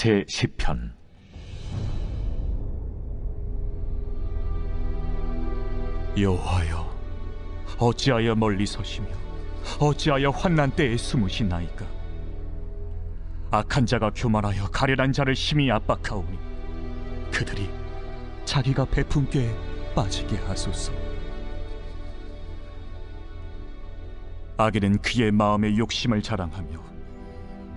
제10편. 여호와여, 어찌하여 멀리 서시며 어찌하여 환난 때에 숨으시나이까? 악한 자가 교만하여 가련한 자를 심히 압박하오니 그들이 자기가 베푼 꾀에 빠지게 하소서. 악인은 그의 마음의 욕심을 자랑하며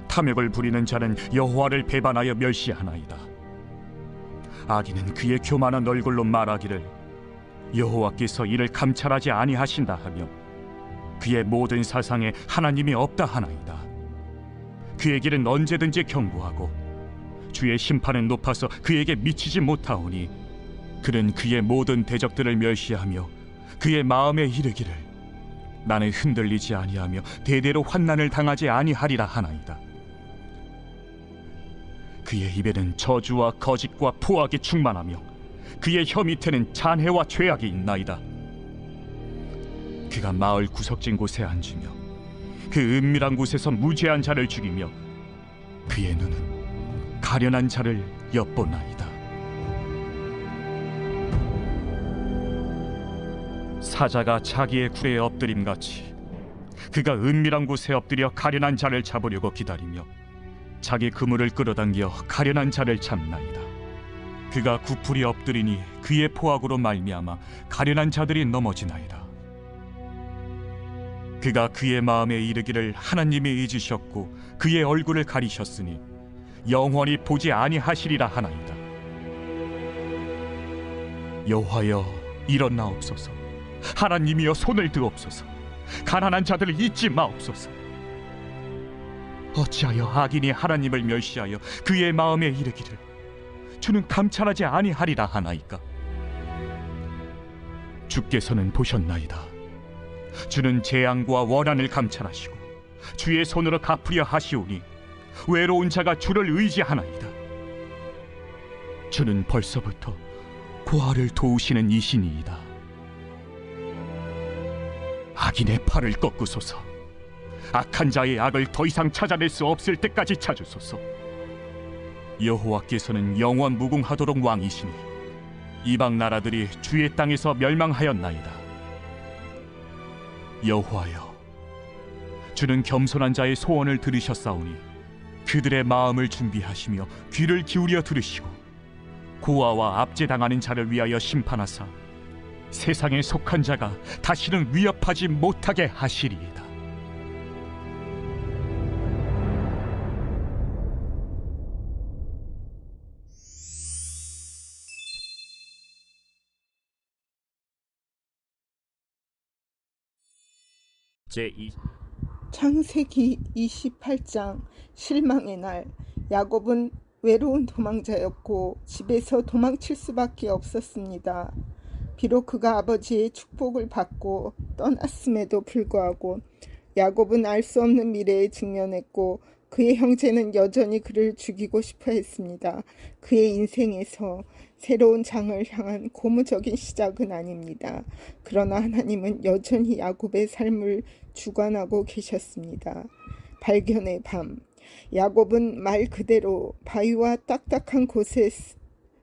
탐욕을 부리는 자는 여호와를 배반하여 멸시하나이다. 악인은 그의 교만한 얼굴로 말하기를 여호와께서 이를 감찰하지 아니하신다 하며 그의 모든 사상에 하나님이 없다 하나이다. 그의 길은 언제든지 견고하고 주의 심판은 높아서 그에게 미치지 못하오니 그는 그의 모든 대적들을 멸시하며 그의 마음에 이르기를 나는 흔들리지 아니하며 대대로 환난을 당하지 아니하리라 하나이다. 그의 입에는 저주와 거짓과 포악이 충만하며 그의 혀 밑에는 잔해와 죄악이 있나이다. 그가 마을 구석진 곳에 앉으며 그 은밀한 곳에서 무죄한 자를 죽이며 그의 눈은 가련한 자를 엿보나이다. 사자가 자기의 굴에 엎드림같이 그가 은밀한 곳에 엎드려 가련한 자를 잡으려고 기다리며 자기 그물을 끌어당겨 가련한 자를 잡나이다. 그가 구풀이 엎드리니 그의 포악으로 말미암아 가련한 자들이 넘어지나이다. 그가 그의 마음에 이르기를 하나님이 잊으셨고 그의 얼굴을 가리셨으니 영원히 보지 아니하시리라 하나이다. 여호와여, 일어나옵소서. 하나님이여, 손을 드옵소서. 가난한 자들을 잊지 마옵소서. 어찌하여 악인이 하나님을 멸시하여 그의 마음에 이르기를 주는 감찰하지 아니하리라 하나이까? 주께서는 보셨나이다. 주는 재앙과 원한을 감찰하시고 주의 손으로 갚으려 하시오니 외로운 자가 주를 의지하나이다. 주는 벌써부터 고아를 도우시는 이신이이다. 악인의 팔을 꺾으소서. 악한 자의 악을 더 이상 찾아낼 수 없을 때까지 찾으소서. 여호와께서는 영원 무궁하도록 왕이시니 이방 나라들이 주의 땅에서 멸망하였나이다. 여호와여, 주는 겸손한 자의 소원을 들으셨사오니 그들의 마음을 준비하시며 귀를 기울여 들으시고 고아와 압제당하는 자를 위하여 심판하사 세상에 속한 자가 다시는 위협하지 못하게 하시리이다. 창세기 28장. 실망의 날. 야곱은 외로운 도망자였고 집에서 도망칠 수밖에 없었습니다. 비록 그가 아버지의 축복을 받고 떠났음에도 불구하고 야곱은 알 수 없는 미래에 직면했고 그의 형제는 여전히 그를 죽이고 싶어 했습니다. 그의 인생에서 새로운 장을 향한 고무적인 시작은 아닙니다. 그러나 하나님은 여전히 야곱의 삶을 주관하고 계셨습니다. 발견의 밤. 야곱은 말 그대로 바위와 딱딱한 곳에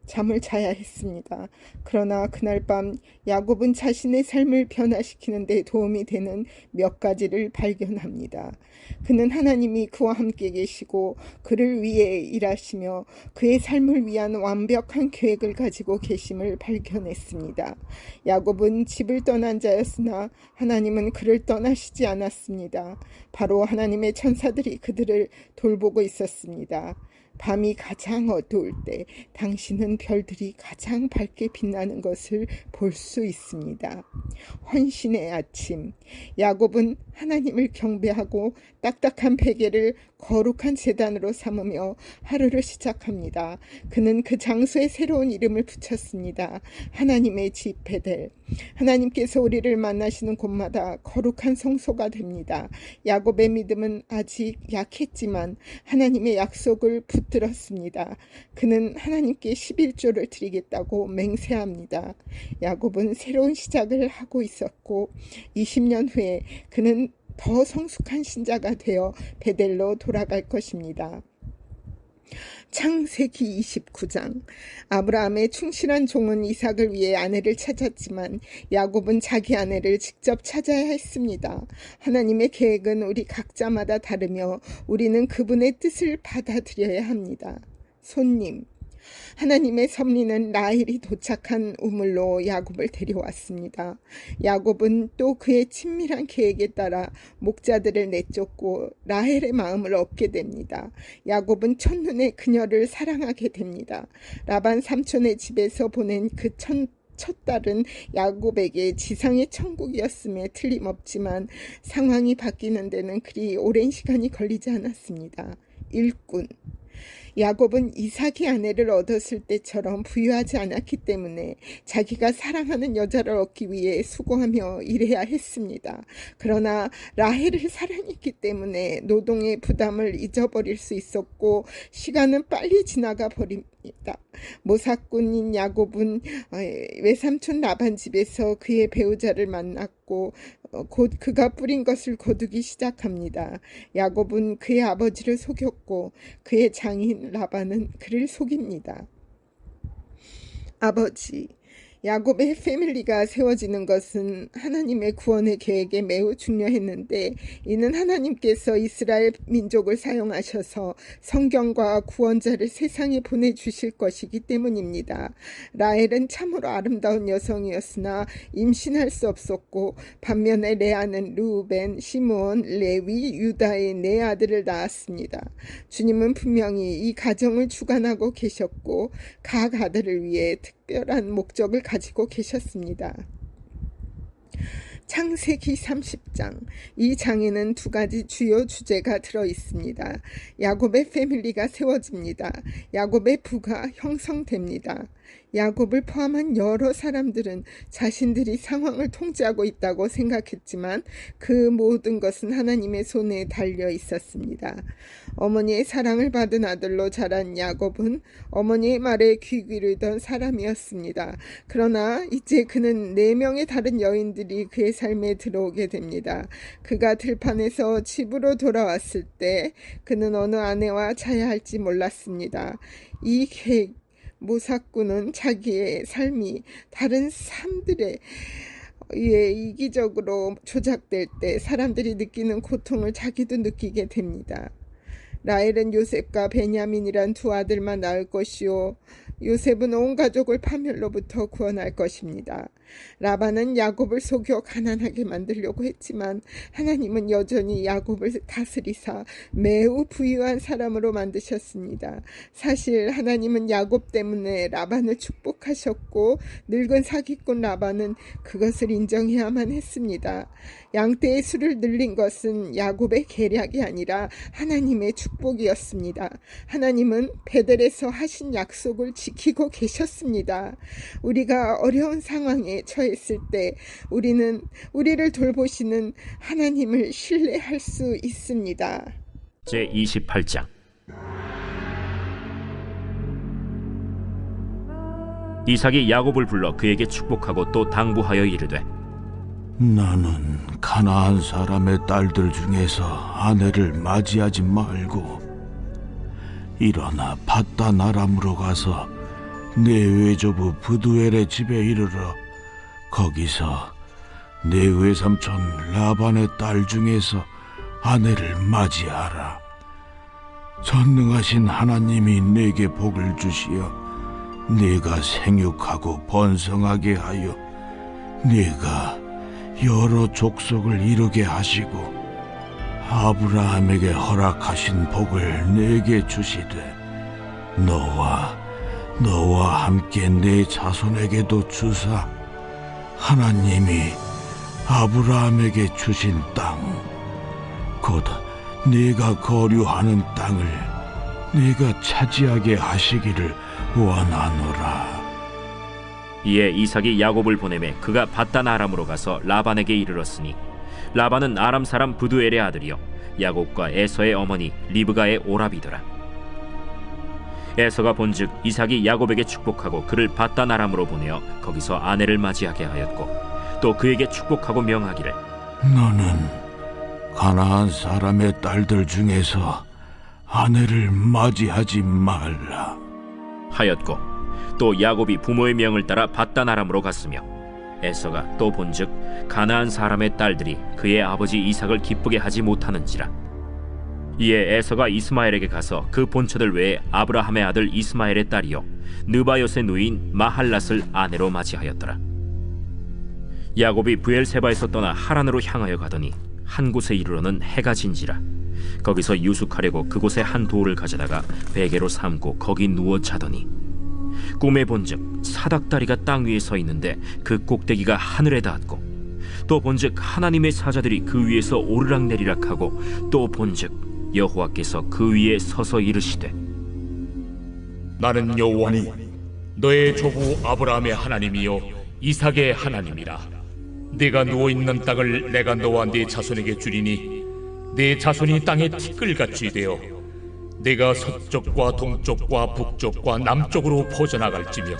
잠을 자야 했습니다. 그러나 그날 밤 야곱은 자신의 삶을 변화시키는 데 도움이 되는 몇 가지를 발견합니다. 그는 하나님이 그와 함께 계시고 그를 위해 일하시며 그의 삶을 위한 완벽한 계획을 가지고 계심을 발견했습니다. 야곱은 집을 떠난 자였으나 하나님은 그를 떠나시지 않았습니다. 바로 하나님의 천사들이 그들을 돌보고 있었습니다. 밤이 가장 어두울 때 당신은 별들이 가장 밝게 빛나는 것을 볼 수 있습니다. 헌신의 아침. 야곱은 하나님을 경배하고 딱딱한 베개를 거룩한 제단으로 삼으며 하루를 시작합니다. 그는 그 장소에 새로운 이름을 붙였습니다. 하나님의 집 베델. 하나님께서 우리를 만나시는 곳마다 거룩한 성소가 됩니다. 야곱의 믿음은 아직 약했지만 하나님의 약속을 붙들었습니다. 그는 하나님께 11조를 드리겠다고 맹세합니다. 야곱은 새로운 시작을 하고 있었고 20년 후에 그는 더 성숙한 신자가 되어 베델로 돌아갈 것입니다. 창세기 29장. 아브라함의 충실한 종은 이삭을 위해 아내를 찾았지만 야곱은 자기 아내를 직접 찾아야 했습니다. 하나님의 계획은 우리 각자마다 다르며 우리는 그분의 뜻을 받아들여야 합니다. 손님. 하나님의 섭리는 라헬이 도착한 우물로 야곱을 데려왔습니다. 야곱은 또 그의 친밀한 계획에 따라 목자들을 내쫓고 라헬의 마음을 얻게 됩니다. 야곱은 첫눈에 그녀를 사랑하게 됩니다. 라반 삼촌의 집에서 보낸 그 첫 딸은 야곱에게 지상의 천국이었음에 틀림없지만 상황이 바뀌는 데는 그리 오랜 시간이 걸리지 않았습니다. 일꾼. 야곱은 이삭이 아내를 얻었을 때처럼 부유하지 않았기 때문에 자기가 사랑하는 여자를 얻기 위해 수고하며 일해야 했습니다. 그러나 라헬을 사랑했기 때문에 노동의 부담을 잊어버릴 수 있었고 시간은 빨리 지나가 버립니다. 모사꾼인 야곱은 외삼촌 라반 집에서 그의 배우자를 만났고 곧 그가 뿌린 것을 거두기 시작합니다. 야곱은 그의 아버지를 속였고 그의 장인 라반은 그를 속입니다. 아버지, 야곱의 패밀리가 세워지는 것은 하나님의 구원의 계획에 매우 중요했는데 이는 하나님께서 이스라엘 민족을 사용하셔서 성경과 구원자를 세상에 보내주실 것이기 때문입니다. 라헬은 참으로 아름다운 여성이었으나 임신할 수 없었고 반면에 레아는 르우벤, 시므온, 레위, 유다의 네 아들을 낳았습니다. 주님은 분명히 이 가정을 주관하고 계셨고 각 아들을 위해 특별한 목적을 가지고 계셨습니다. 창세기 30장. 이 장에는 두 가지 주요 주제가 들어 있습니다. 야곱의 패밀리가 세워집니다. 야곱의 부가 형성됩니다. 야곱을 포함한 여러 사람들은 자신들이 상황을 통제하고 있다고 생각했지만 그 모든 것은 하나님의 손에 달려 있었습니다. 어머니의 사랑을 받은 아들로 자란 야곱은 어머니의 말에 귀 기르던 사람이었습니다. 그러나 이제 그는 4명의 다른 여인들이 그의 삶에 들어오게 됩니다. 그가 들판에서 집으로 돌아왔을 때 그는 어느 아내와 자야 할지 몰랐습니다. 이 모사꾼은 자기의 삶이 다른 사람들의 이기적으로 조작될 때 사람들이 느끼는 고통을 자기도 느끼게 됩니다. 라헬은 요셉과 베냐민이란 두 아들만 낳을 것이요 요셉은 온 가족을 파멸로부터 구원할 것입니다. 라반은 야곱을 속여 가난하게 만들려고 했지만 하나님은 여전히 야곱을 다스리사 매우 부유한 사람으로 만드셨습니다. 사실 하나님은 야곱 때문에 라반을 축복하셨고 늙은 사기꾼 라반은 그것을 인정해야만 했습니다. 양떼의 수를 늘린 것은 야곱의 계략이 아니라 하나님의 축복이었습니다. 하나님은 베델에서 하신 약속을 지키고 계셨습니다. 우리가 어려운 상황에 처했을 때 우리는 우리를 돌보시는 하나님을 신뢰할 수 있습니다. 제28장. 이삭이 야곱을 불러 그에게 축복하고 또 당부하여 이르되 나는 가나안 사람의 딸들 중에서 아내를 맞이하지 말고 일어나 밧단 아람으로 가서 내 외조부 브두엘의 집에 이르러 거기서 내 외삼촌 라반의 딸 중에서 아내를 맞이하라. 전능하신 하나님이 내게 복을 주시어 네가 생육하고 번성하게 하여 네가 여러 족속을 이루게 하시고 아브라함에게 허락하신 복을 내게 주시되 너와 함께 내 자손에게도 주사 하나님이 아브라함에게 주신 땅 곧 네가 거류하는 땅을 네가 차지하게 하시기를 원하노라. 이에 이삭이 야곱을 보내매 그가 밧단 아람으로 가서 라반에게 이르렀으니 라반은 아람 사람 브두엘의 아들이요 야곱과 에서의 어머니 리브가의 오라비더라. 에서가 본즉 이삭이 야곱에게 축복하고 그를 밧단 아람으로 보내어 거기서 아내를 맞이하게 하였고 또 그에게 축복하고 명하기를 너는 가나안 사람의 딸들 중에서 아내를 맞이하지 말라. 하였고 또 야곱이 부모의 명을 따라 밧단 아람으로 갔으며 에서가 또 본즉 가나안 사람의 딸들이 그의 아버지 이삭을 기쁘게 하지 못하는지라. 이에 에서가 이스마엘에게 가서 그 본처들 외에 아브라함의 아들 이스마엘의 딸이요 느바요의 누이인 마할랏을 아내로 맞이하였더라. 야곱이 브엘세바에서 떠나 하란으로 향하여 가더니 한 곳에 이르러는 해가 진지라. 거기서 유숙하려고 그곳에 한 돌을 가져다가 베개로 삼고 거기 누워 자더니 꿈에 본즉 사닥다리가 땅 위에 서 있는데 그 꼭대기가 하늘에 닿았고 또 본즉 하나님의 사자들이 그 위에서 오르락내리락 하고 또 본즉 여호와께서 그 위에 서서 이르시되 나는 여호와니 너의 조부 아브라함의 하나님이요 이삭의 하나님이라. 네가 누워있는 땅을 내가 너와 네 자손에게 주리니 네 자손이 땅에 티끌같이 되어 네가 서쪽과 동쪽과 북쪽과 남쪽으로 퍼져나갈지며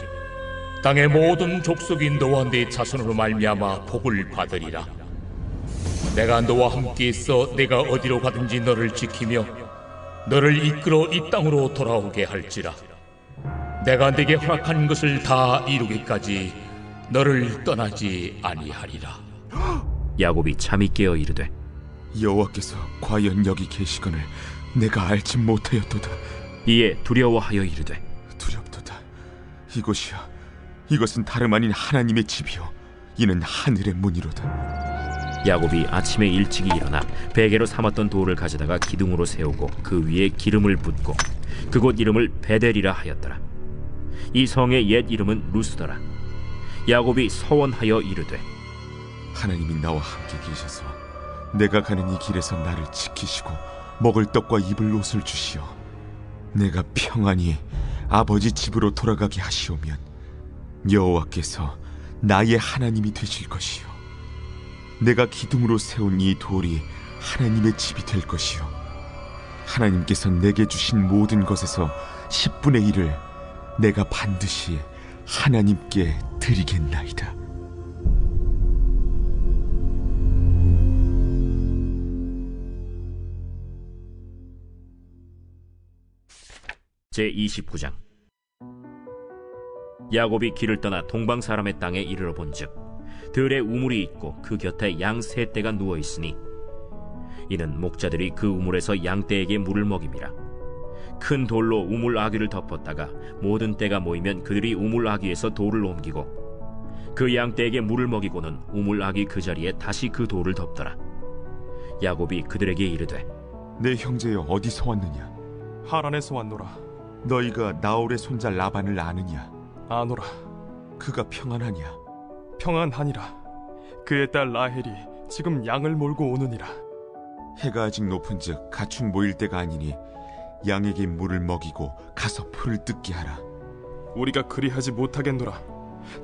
땅의 모든 족속이 너와 네 자손으로 말미암아 복을 받으리라. 내가 너와 함께 있어 내가 어디로 가든지 너를 지키며 너를 이끌어 이 땅으로 돌아오게 할지라. 내가 네게 허락한 것을 다 이루기까지 너를 떠나지 아니하리라. 야곱이 잠이 깨어 이르되 여호와께서 과연 여기 계시거늘 내가 알지 못하였도다. 이에 두려워하여 이르되 두렵도다. 이곳이야, 이것은 다름 아닌 하나님의 집이요 이는 하늘의 문이로다. 야곱이 아침에 일찍이 일어나 베개로 삼았던 돌을 가져다가 기둥으로 세우고 그 위에 기름을 붓고 그곳 이름을 베델이라 하였더라. 이 성의 옛 이름은 루스더라. 야곱이 서원하여 이르되 하나님이 나와 함께 계셔서 내가 가는 이 길에서 나를 지키시고 먹을 떡과 입을 옷을 주시어 내가 평안히 아버지 집으로 돌아가게 하시오면 여호와께서 나의 하나님이 되실 것이요 내가 기둥으로 세운 이 돌이 하나님의 집이 될 것이요 하나님께서 내게 주신 모든 것에서 10분의 1을 내가 반드시 하나님께 드리겠나이다. 제29장. 야곱이 길을 떠나 동방 사람의 땅에 이르러 본즉 들에 우물이 있고 그 곁에 양 세 떼가 누워 있으니 이는 목자들이 그 우물에서 양 떼에게 물을 먹임이라. 큰 돌로 우물 아귀를 덮었다가 모든 떼가 모이면 그들이 우물 아귀에서 돌을 옮기고 그 양 떼에게 물을 먹이고는 우물 아귀 그 자리에 다시 그 돌을 덮더라. 야곱이 그들에게 이르되 내 형제여 어디서 왔느냐? 하란에서 왔노라. 너희가 나홀의 손자 라반을 아느냐? 아노라. 그가 평안하냐? 평안하니라. 그의 딸 라헬이 지금 양을 몰고 오느니라. 해가 아직 높은즉 가축 모일 때가 아니니 양에게 물을 먹이고 가서 풀을 뜯게 하라. 우리가 그리하지 못하겠노라.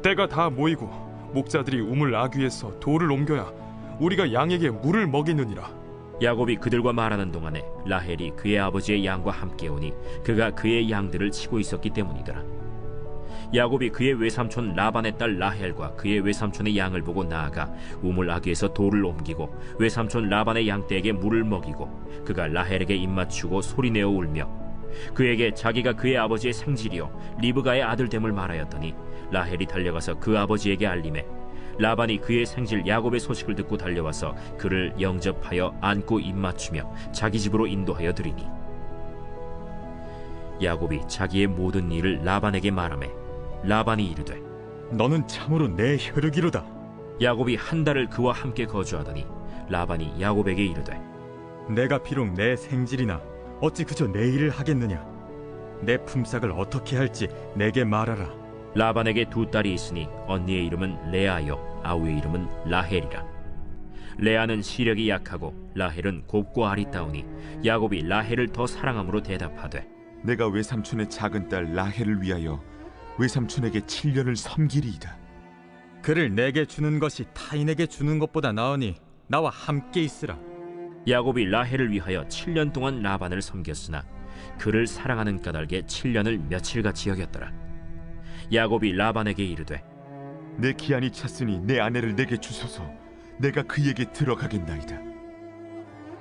때가 다 모이고 목자들이 우물 아귀에서 돌을 옮겨야 우리가 양에게 물을 먹이느니라. 야곱이 그들과 말하는 동안에 라헬이 그의 아버지의 양과 함께 오니 그가 그의 양들을 치고 있었기 때문이더라. 야곱이 그의 외삼촌 라반의 딸 라헬과 그의 외삼촌의 양을 보고 나아가 우물 아귀에서 돌을 옮기고 외삼촌 라반의 양떼에게 물을 먹이고 그가 라헬에게 입맞추고 소리내어 울며 그에게 자기가 그의 아버지의 생질이요 리브가의 아들됨을 말하였더니 라헬이 달려가서 그 아버지에게 알림해 라반이 그의 생질 야곱의 소식을 듣고 달려와서 그를 영접하여 안고 입맞추며 자기 집으로 인도하여 드리니 야곱이 자기의 모든 일을 라반에게 말하매 라반이 이르되 너는 참으로 내 혈육이로다. 야곱이 한 달을 그와 함께 거주하더니 라반이 야곱에게 이르되 내가 비록 내 생질이나 어찌 그저 내 일을 하겠느냐. 내 품삯을 어떻게 할지 내게 말하라. 라반에게 두 딸이 있으니 언니의 이름은 레아요 아우의 이름은 라헬이라. 레아는 시력이 약하고 라헬은 곱고 아리따우니 야곱이 라헬을 더 사랑함으로 대답하되 내가 외삼촌의 작은 딸 라헬을 위하여 외삼촌에게 7년을 섬기리이다. 그를 내게 주는 것이 타인에게 주는 것보다 나으니 나와 함께 있으라. 야곱이 라헬을 위하여 7년 동안 라반을 섬겼으나 그를 사랑하는 까닭에 7년을 며칠같이 여겼더라. 야곱이 라반에게 이르되 내 기한이 찼으니 내 아내를 내게 주소서. 내가 그에게 들어가겠나이다.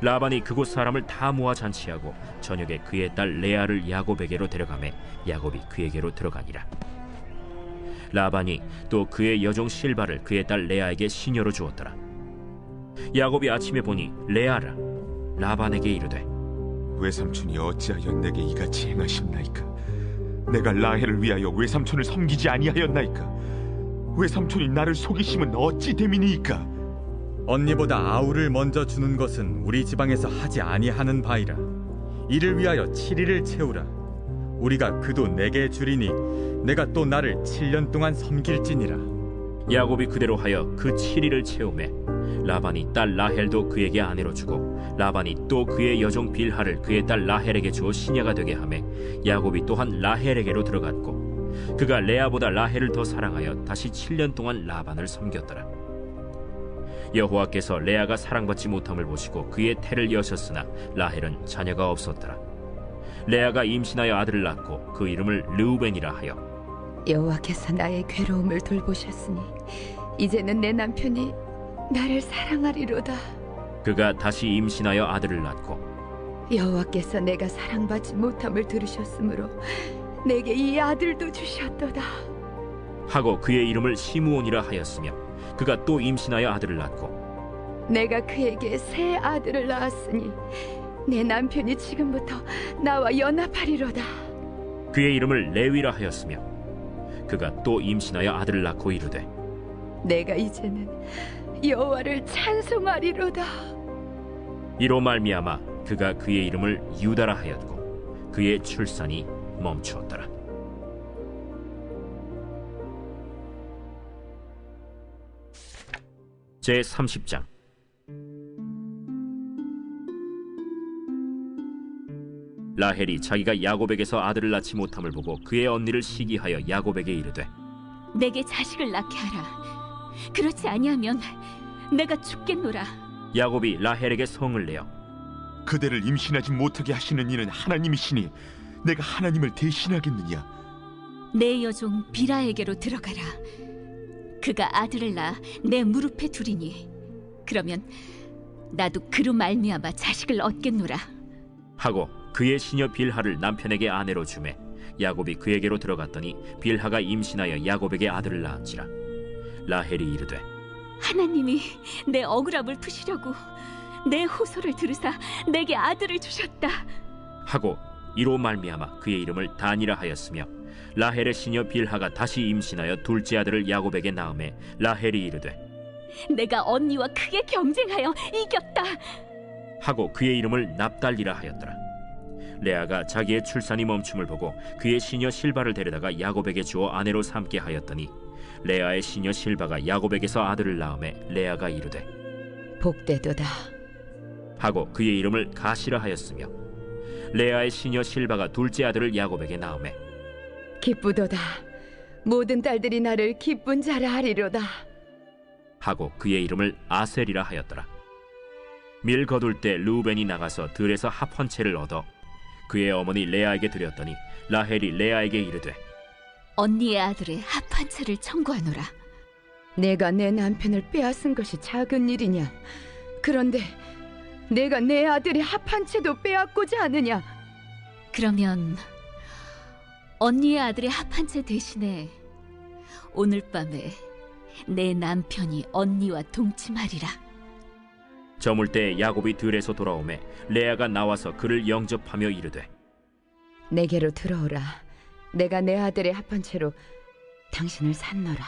라반이 그곳 사람을 다 모아 잔치하고 저녁에 그의 딸 레아를 야곱에게로 데려가매 야곱이 그에게로 들어가니라. 라반이 또 그의 여종 실바를 그의 딸 레아에게 시녀로 주었더라. 야곱이 아침에 보니 레아라. 라반에게 이르되 외삼촌이 어찌하여 내게 이같이 행하셨나이까? 내가 라헬을 위하여 외삼촌을 섬기지 아니하였나이까? 외삼촌이 나를 속이심은 어찌 됨이니이까? 언니보다 아우를 먼저 주는 것은 우리 지방에서 하지 아니하는 바이라. 이를 위하여 7일을 채우라. 우리가 그도 내게 주리니 내가 또 나를 7년 동안 섬길지니라. 야곱이 그대로 하여 그 7일을 채우매 라반이 딸 라헬도 그에게 아내로 주고 라반이 또 그의 여종 빌하를 그의 딸 라헬에게 주어 시녀가 되게 하매 야곱이 또한 라헬에게로 들어갔고 그가 레아보다 라헬을 더 사랑하여 다시 7년 동안 라반을 섬겼더라. 여호와께서 레아가 사랑받지 못함을 보시고 그의 태를 여셨으나 라헬은 자녀가 없었더라. 레아가 임신하여 아들을 낳고 그 이름을 르우벤이라 하여 여호와께서 나의 괴로움을 돌보셨으니 이제는 내 남편이 나를 사랑하리로다. 그가 다시 임신하여 아들을 낳고 여호와께서 내가 사랑받지 못함을 들으셨으므로 내게 이 아들도 주셨도다. 하고 그의 이름을 시므온이라 하였으며 그가 또 임신하여 아들을 낳고 내가 그에게 새 아들을 낳았으니 내 남편이 지금부터 나와 연합하리로다. 그의 이름을 레위라 하였으며 그가 또 임신하여 아들을 낳고 이르되 내가 이제는 여호와를 찬송하리로다. 이로 말미암아 그가 그의 이름을 유다라 하였고 그의 출산이 멈추었더라. 제 30장. 라헬이 자기가 야곱에게서 아들을 낳지 못함을 보고 그의 언니를 시기하여 야곱에게 이르되 내게 자식을 낳게 하라. 그렇지 아니하면 내가 죽겠노라. 야곱이 라헬에게 성을 내어 그대를 임신하지 못하게 하시는 이는 하나님이시니 내가 하나님을 대신하겠느냐? 내 여종 비라에게로 들어가라. 그가 아들을 낳아 내 무릎에 두리니 그러면 나도 그로 말미암아 자식을 얻겠노라. 하고 그의 시녀 빌하를 남편에게 아내로 주매 야곱이 그에게로 들어갔더니 빌하가 임신하여 야곱에게 아들을 낳은지라. 라헬이 이르되 하나님이 내 억울함을 푸시려고 내 호소를 들으사 내게 아들을 주셨다. 하고 이로 말미암아 그의 이름을 단이라 하였으며 라헬의 시녀 빌하가 다시 임신하여 둘째 아들을 야곱에게 낳음에 라헬이 이르되 내가 언니와 크게 경쟁하여 이겼다. 하고 그의 이름을 납달리라 하였더라. 레아가 자기의 출산이 멈춤을 보고 그의 시녀 실바를 데려다가 야곱에게 주어 아내로 삼게 하였더니 레아의 시녀 실바가 야곱에게서 아들을 낳음에 레아가 이르되 복되도다. 하고 그의 이름을 가시라 하였으며 레아의 시녀 실바가 둘째 아들을 야곱에게 낳음에 기쁘도다. 모든 딸들이 나를 기쁜 자라 하리로다. 하고 그의 이름을 아셀이라 하였더라. 밀 거둘 때 르우벤이 나가서 들에서 합 한 채를 얻어 그의 어머니 레아에게 드렸더니 라헬이 레아에게 이르되 언니의 아들의 합 한 채를 청구하노라. 내가 내 남편을 빼앗은 것이 작은 일이냐? 그런데 내가 내 아들의 합 한 채도 빼앗고자 하느냐? 그러면 언니의 아들의 합 한 채 대신에 오늘 밤에 내 남편이 언니와 동침하리라. 저물 때 야곱이 들에서 돌아오매 레아가 나와서 그를 영접하며 이르되 내게로 들어오라. 내가 내 아들의 합 한 채로 당신을 산노라.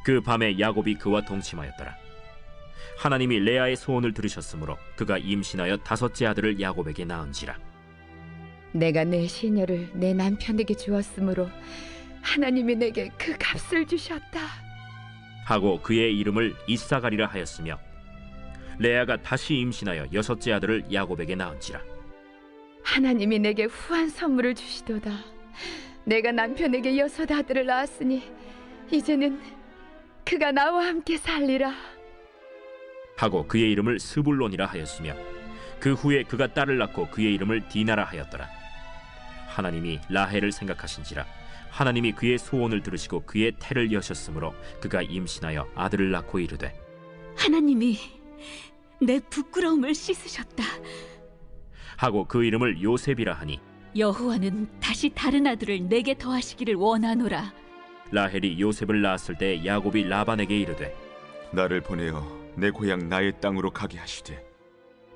그 밤에 야곱이 그와 동침하였더라. 하나님이 레아의 소원을 들으셨으므로 그가 임신하여 다섯째 아들을 야곱에게 낳은지라. 내가 내 시녀를 내 남편에게 주었으므로 하나님이 내게 그 값을 주셨다. 하고 그의 이름을 이사가리라 하였으며 레아가 다시 임신하여 여섯째 아들을 야곱에게 낳은지라. 하나님이 내게 후한 선물을 주시도다. 내가 남편에게 여섯 아들을 낳았으니 이제는 그가 나와 함께 살리라. 하고 그의 이름을 스불론이라 하였으며 그 후에 그가 딸을 낳고 그의 이름을 디나라 하였더라. 하나님이 라헬을 생각하신지라 하나님이 그의 소원을 들으시고 그의 태를 여셨으므로 그가 임신하여 아들을 낳고 이르되 하나님이 내 부끄러움을 씻으셨다. 하고 그 이름을 요셉이라 하니 여호와는 다시 다른 아들을 내게 더하시기를 원하노라. 라헬이 요셉을 낳았을 때 야곱이 라반에게 이르되 나를 보내어 내 고향 나의 땅으로 가게 하시되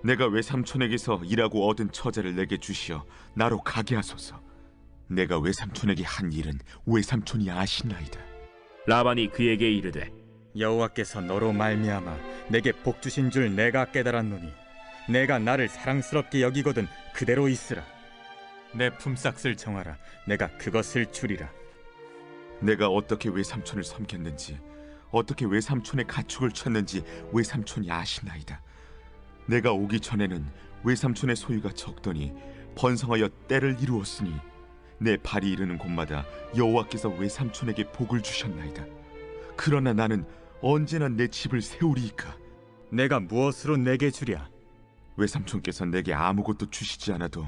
내가 외삼촌에게서 일하고 얻은 처자를 내게 주시어 나로 가게 하소서. 내가 외삼촌에게 한 일은 외삼촌이 아시나이다. 라반이 그에게 이르되 여호와께서 너로 말미암아 내게 복 주신 줄 내가 깨달았노니 내가 나를 사랑스럽게 여기거든 그대로 있으라. 내 품삯을 정하라. 내가 그것을 주리라. 내가 어떻게 외삼촌을 섬겼는지 어떻게 외삼촌의 가축을 쳤는지 외삼촌이 아시나이다. 내가 오기 전에는 외삼촌의 소유가 적더니 번성하여 때를 이루었으니 내 발이 이르는 곳마다 여호와께서 외삼촌에게 복을 주셨나이다. 그러나 나는 언제나 내 집을 세우리이까. 내가 무엇으로 내게 주랴? 외삼촌께서 내게 아무것도 주시지 않아도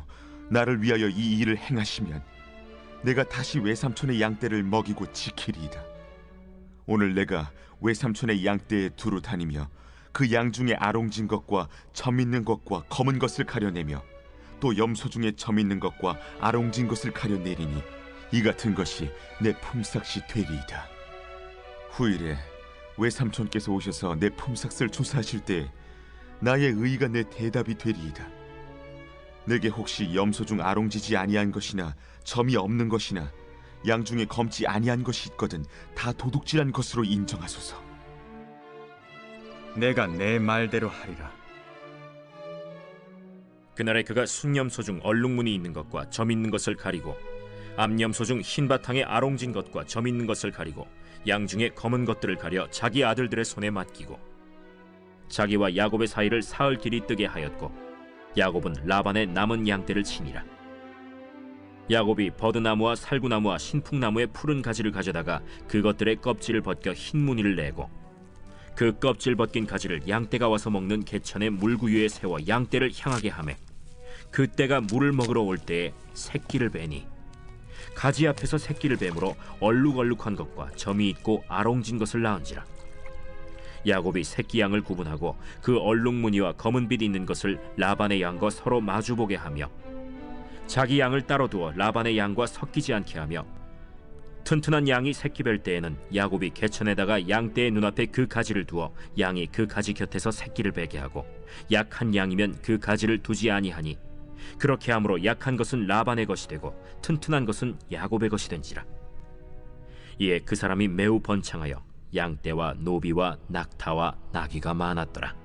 나를 위하여 이 일을 행하시면 내가 다시 외삼촌의 양떼를 먹이고 지키리이다. 오늘 내가 외삼촌의 양떼에 두루 다니며 그 양 중에 아롱진 것과 점 있는 것과 검은 것을 가려내며 또 염소 중에 점 있는 것과 아롱진 것을 가려내리니 이 같은 것이 내 품삯이 되리이다. 후일에 외삼촌께서 오셔서 내 품삯을 조사하실 때 나의 의의가 내 대답이 되리이다. 내게 혹시 염소 중 아롱지지 아니한 것이나 점이 없는 것이나 양 중에 검지 아니한 것이 있거든 다 도둑질한 것으로 인정하소서. 내가 내 말대로 하리라. 그날에 그가 순염소 중 얼룩무늬 있는 것과 점 있는 것을 가리고 암염소 중 흰 바탕에 아롱진 것과 점 있는 것을 가리고 양 중에 검은 것들을 가려 자기 아들들의 손에 맡기고 자기와 야곱의 사이를 사흘 길이 뜨게 하였고 야곱은 라반의 남은 양떼를 치니라. 야곱이 버드나무와 살구나무와 신풍나무의 푸른 가지를 가져다가 그것들의 껍질을 벗겨 흰 무늬를 내고 그 껍질 벗긴 가지를 양떼가 와서 먹는 개천의 물구유에 세워 양떼를 향하게 하매 그때가 물을 먹으러 올 때에 새끼를 베니 가지 앞에서 새끼를 뱀으로 얼룩얼룩한 것과 점이 있고 아롱진 것을 낳은지라. 야곱이 새끼 양을 구분하고 그 얼룩무늬와 검은빛 있는 것을 라반의 양과 서로 마주보게 하며 자기 양을 따로 두어 라반의 양과 섞이지 않게 하며 튼튼한 양이 새끼 뵐 때에는 야곱이 개천에다가 양떼의 눈앞에 그 가지를 두어 양이 그 가지 곁에서 새끼를 베게 하고 약한 양이면 그 가지를 두지 아니하니 그렇게 함으로 약한 것은 라반의 것이 되고 튼튼한 것은 야곱의 것이 된지라. 이에 그 사람이 매우 번창하여 양떼와 노비와 낙타와 나귀가 많았더라.